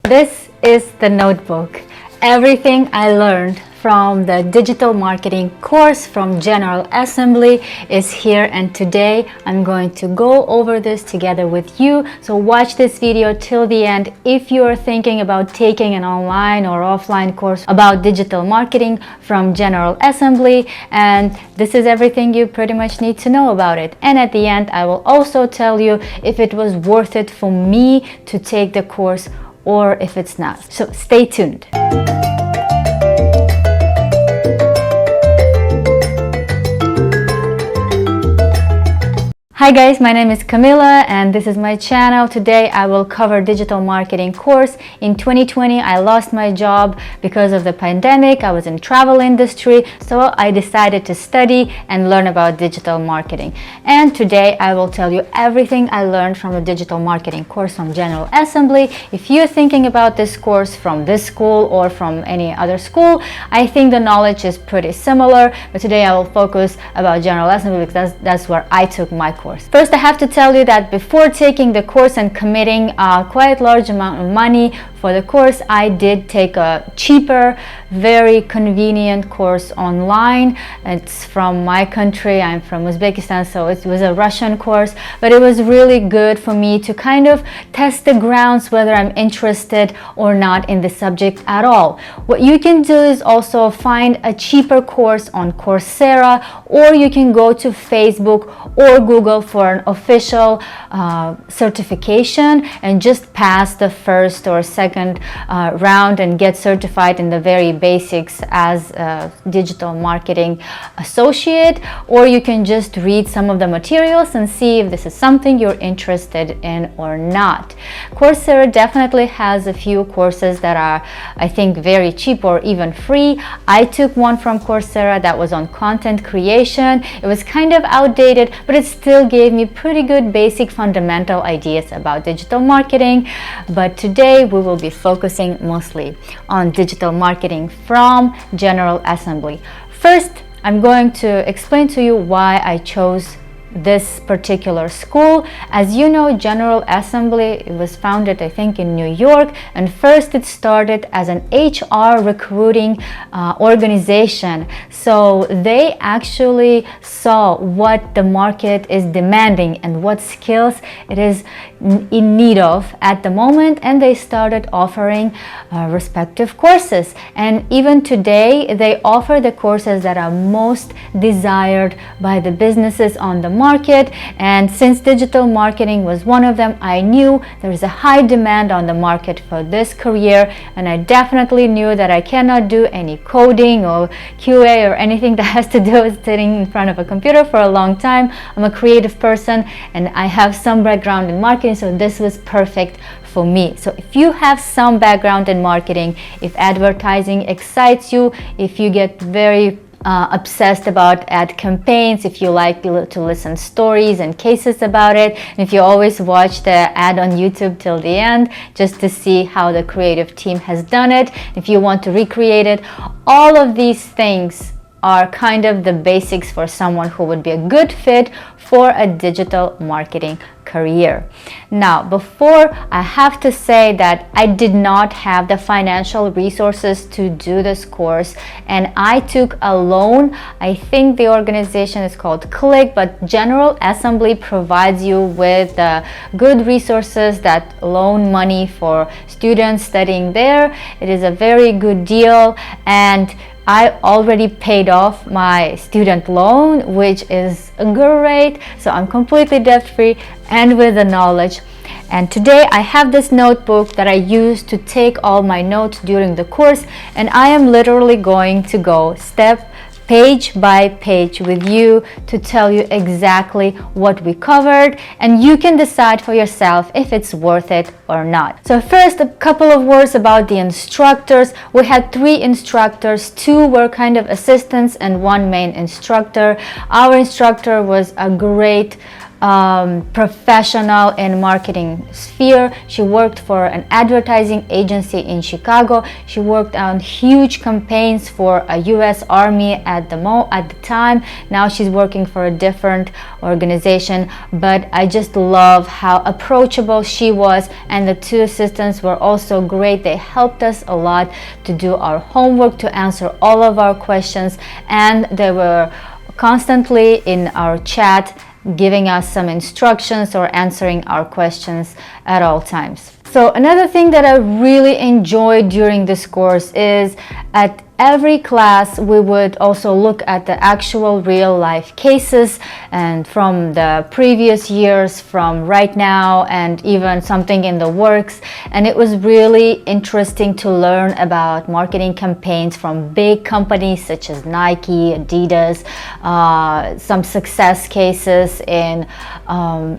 This is the notebook. Everything I learned from the digital marketing course from General Assembly is here, and today I'm going to go over this together with you. So watch this video till the end if you are thinking about taking an online or offline course about digital marketing from General Assembly, and this is everything you pretty much need to know about it. And at the end I will also tell you if it was worth it for me to take the course or if it's not. So stay tuned. Hi guys, my name is Camilla and this is my channel. Today I will cover digital marketing course. In 2020 I lost my job because of the pandemic. I was in travel industry, so I decided to study and learn about digital marketing. And today I will tell you everything I learned from the digital marketing course from General Assembly. If you're thinking about this course from this school or from any other school, I think the knowledge is pretty similar, but today I will focus about General Assembly because that's where I took my course. First, I have to tell you that before taking the course and committing a quite large amount of money for the course, I did take a cheaper, very convenient course online. It's from my country. I'm from Uzbekistan, so it was a Russian course, but it was really good for me to kind of test the grounds whether I'm interested or not in the subject at all. What you can do is also find a cheaper course on Coursera, or you can go to Facebook or Google for an official certification and just pass the first or second round and get certified in the very basics as a digital marketing associate. Or you can just read some of the materials and see if this is something you're interested in or not. Coursera definitely has a few courses that are, I think, very cheap or even free. I took one from Coursera that was on content creation. It was kind of outdated, but it still gave me pretty good basic fundamental ideas about digital marketing. But today we will be focusing mostly on digital marketing from General Assembly. First, I'm going to explain to you why I chose this particular school. As you know, General Assembly was founded, I think, in New York, and first it started as an HR recruiting organization. So they actually saw what the market is demanding and what skills it is in need of at the moment, and they started offering respective courses. And even today they offer the courses that are most desired by the businesses on the market. And since digital marketing was one of them, I knew there is a high demand on the market for this career, and I definitely knew that I cannot do any coding or QA or anything that has to do with sitting in front of a computer for a long time. I'm a creative person and I have some background in marketing, so this was perfect for me. So if you have some background in marketing, if advertising excites you, if you get very obsessed about ad campaigns, if you like to listen stories and cases about it, and if you always watch the ad on YouTube till the end just to see how the creative team has done it, if you want to recreate it, all of these things are kind of the basics for someone who would be a good fit for a digital marketing career. Now, before, I have to say that I did not have the financial resources to do this course, and I took a loan. I think the organization is called Click, but General Assembly provides you with good resources that loan money for students studying there. It is a very good deal, and I already paid off my student loan, which is great. So I'm completely debt-free and with the knowledge. And today I have this notebook that I use to take all my notes during the course, and I am literally going to go page by page with you to tell you exactly what we covered, and you can decide for yourself if it's worth it or not. So first, a couple of words about the instructors. We had 3 instructors. 2 were kind of assistants and 1 main instructor. Our instructor was a great professional in marketing sphere. She worked for an advertising agency in Chicago. She worked on huge campaigns for a US Army at the time. Now she's working for a different organization, but I just love how approachable she was, and the two assistants were also great. They helped us a lot to do our homework, to answer all of our questions, and they were constantly in our chat giving us some instructions or answering our questions at all times. So another thing that I really enjoyed during this course is at every class we would also look at the actual real life cases, and from the previous years, from right now, and even something in the works. And it was really interesting to learn about marketing campaigns from big companies such as Nike, Adidas, some success cases in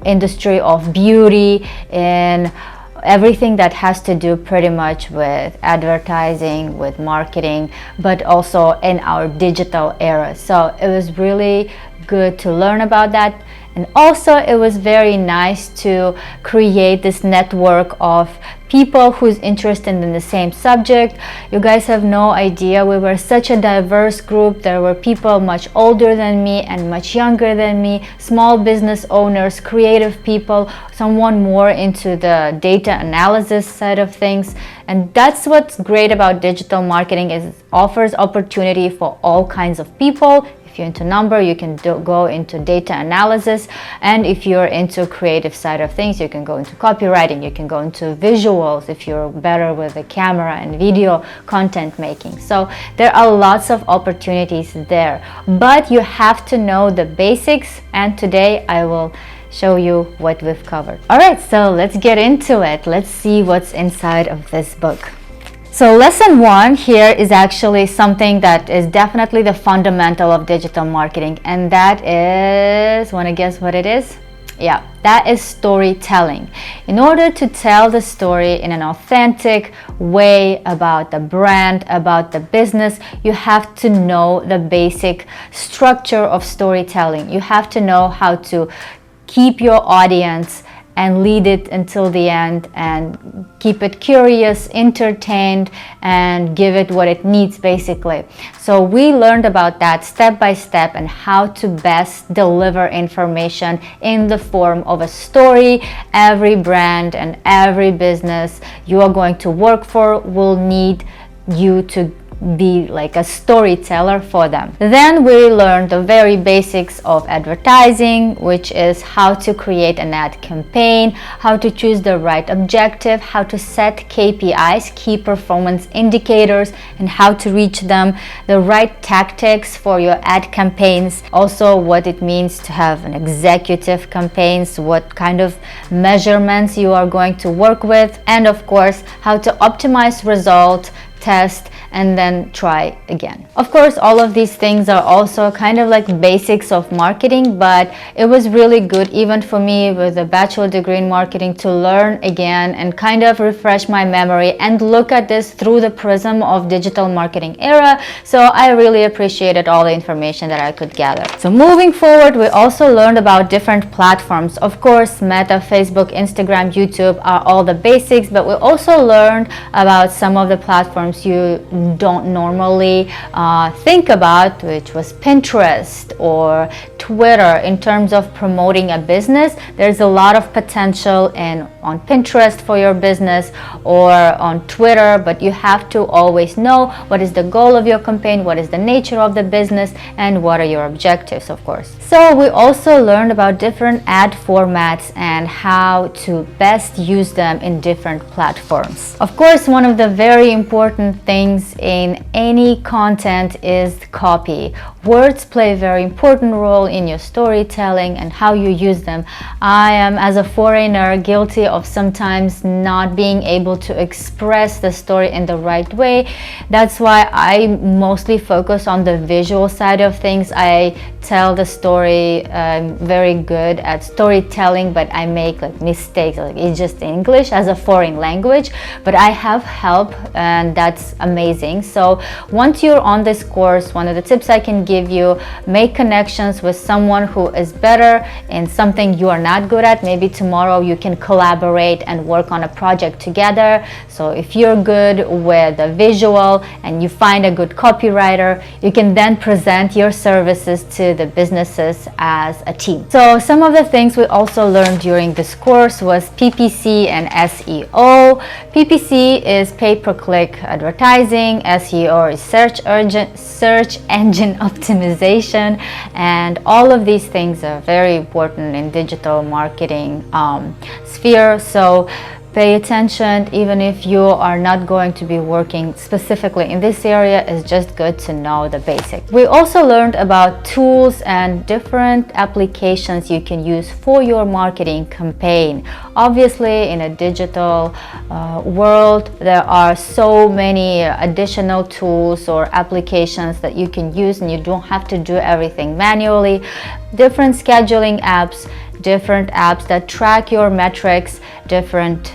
industry of beauty, in everything that has to do pretty much with advertising, with marketing, but also in our digital era. So it was really good to learn about that. And also it was very nice to create this network of people who's interested in the same subject. You guys have no idea, we were such a diverse group. There were people much older than me and much younger than me, small business owners, creative people, someone more into the data analysis side of things. And that's what's great about digital marketing, is it offers opportunity for all kinds of people. If you're into number, you can go into data analysis, and if you're into creative side of things, you can go into copywriting, you can go into visuals if you're better with the camera and video content making. So there are lots of opportunities there, but you have to know the basics, and today I will show you what we've covered. All right, so let's get into it. Let's see what's inside of this book. So lesson 1 here is actually something that is definitely the fundamental of digital marketing, and that is, want to guess what it is? Yeah, that is storytelling. In order to tell the story in an authentic way about the brand, about the business, you have to know the basic structure of storytelling. You have to know how to keep your audience and lead it until the end, and keep it curious, entertained, and give it what it needs, basically. So we learned about that step by step, and how to best deliver information in the form of a story. Every brand and every business you are going to work for will need you to be like a storyteller for them. Then we learned the very basics of advertising, which is how to create an ad campaign, how to choose the right objective, how to set KPIs, key performance indicators, and how to reach them, the right tactics for your ad campaigns, also what it means to have an executive campaigns, what kind of measurements you are going to work with, and of course how to optimize result, test, and then try again. Of course, all of these things are also kind of like basics of marketing, but it was really good even for me with a bachelor degree in marketing to learn again and kind of refresh my memory and look at this through the prism of digital marketing era. So I really appreciated all the information that I could gather. So moving forward, we also learned about different platforms. Of course, Meta, Facebook, Instagram, YouTube are all the basics, but we also learned about some of the platforms you don't normally think about, which was Pinterest or Twitter. In terms of promoting a business, there's a lot of potential on Pinterest for your business or on Twitter, but you have to always know what is the goal of your campaign, what is the nature of the business, and what are your objectives, of course. So we also learned about different ad formats and how to best use them in different platforms. Of course, one of the very important things in any content is copy. Words play a very important role in your storytelling and how you use them. I am, as a foreigner, guilty of sometimes not being able to express the story in the right way. That's why I mostly focus on the visual side of things. I tell the story. I'm very good at storytelling, but I make like mistakes. Like, it's just English as a foreign language, but I have help, and that's amazing amazing. So once you're on this course, one of the tips I can give you, make connections with someone who is better in something you are not good at. Maybe tomorrow you can collaborate and work on a project together. So if you're good with the visual and you find a good copywriter, you can then present your services to the businesses as a team. So some of the things we also learned during this course was PPC and SEO. PPC is pay-per-click advertising, SEO is search engine optimization, and all of these things are very important in digital marketing sphere. So pay attention. Even if you are not going to be working specifically in this area, it's just good to know the basics. We also learned about tools and different applications you can use for your marketing campaign. Obviously, in a digital world, there are so many additional tools or applications that you can use, and you don't have to do everything manually. Different scheduling apps, different apps that track your metrics, different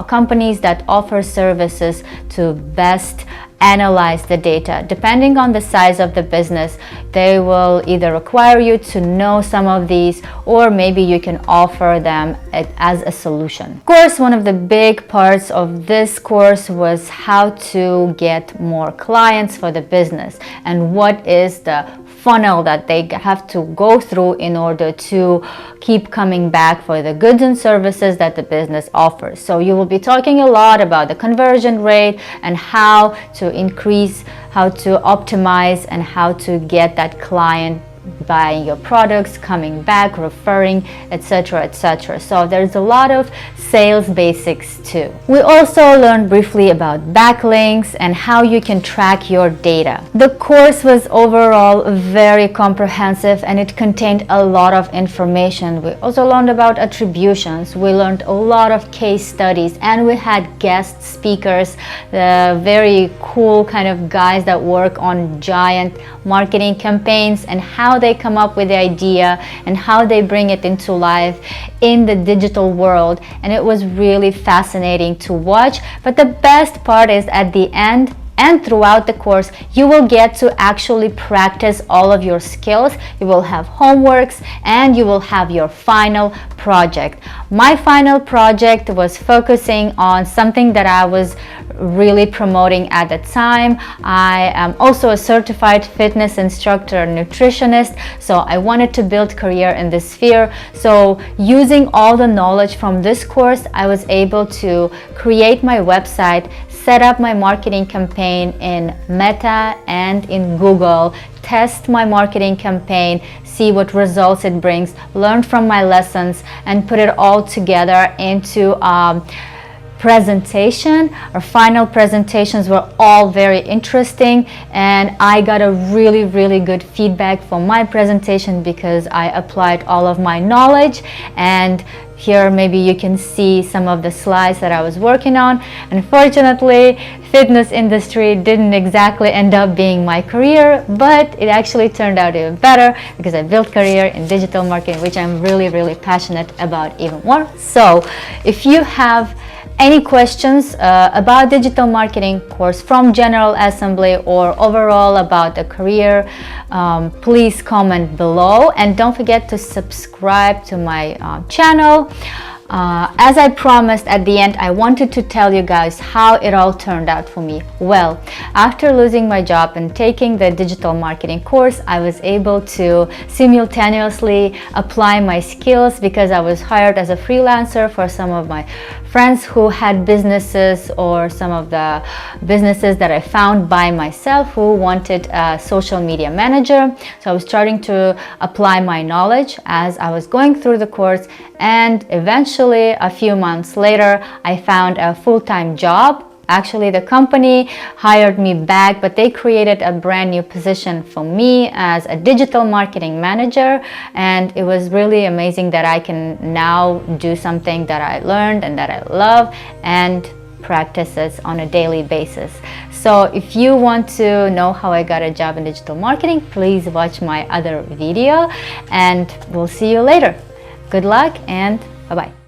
companies that offer services to best analyze the data. Depending on the size of the business, they will either require you to know some of these, or maybe you can offer them as a solution. Of course, one of the big parts of this course was how to get more clients for the business, and what is the funnel that they have to go through in order to keep coming back for the goods and services that the business offers. So you will be talking a lot about the conversion rate and how to increase, how to optimize, and how to get that client buying your products, coming back, referring, etc., etc. So there's a lot of sales basics too. We also learned briefly about backlinks and how you can track your data. The course was overall very comprehensive and it contained a lot of information. We also learned about attributions. We learned a lot of case studies, and we had guest speakers, the very cool kind of guys that work on giant marketing campaigns, and how they come up with the idea and how they bring it into life in the digital world. And it was really fascinating to watch. But the best part is at the end and throughout the course, you will get to actually practice all of your skills. You will have homeworks and you will have your final project. My final project was focusing on something that I was really promoting at the time. I am also a certified fitness instructor and nutritionist, so I wanted to build career in this sphere. So using all the knowledge from this course, I was able to create my website, set up my marketing campaign in Meta and in Google, test my marketing campaign, see what results it brings, learn from my lessons, and put it all together into presentation. Our final presentations were all very interesting, and I got a really good feedback from my presentation because I applied all of my knowledge. And here maybe you can see some of the slides that I was working on. Unfortunately, fitness industry didn't exactly end up being my career, but it actually turned out even better because I built career in digital marketing, which I'm really passionate about even more. So if you have any questions about digital marketing course from General Assembly or overall about the career, please comment below, and don't forget to subscribe to my channel. As I promised at the end, I wanted to tell you guys how it all turned out for me. Well, after losing my job and taking the digital marketing course, I was able to simultaneously apply my skills because I was hired as a freelancer for some of my friends who had businesses, or some of the businesses that I found by myself who wanted a social media manager. So I was starting to apply my knowledge as I was going through the course, and eventually a few months later I found a full-time job. Actually, the company hired me back, but they created a brand new position for me as a digital marketing manager. And it was really amazing that I can now do something that I learned and that I love and practices on a daily basis. So if you want to know how I got a job in digital marketing, please watch my other video, and we'll see you later. Good luck and bye-bye.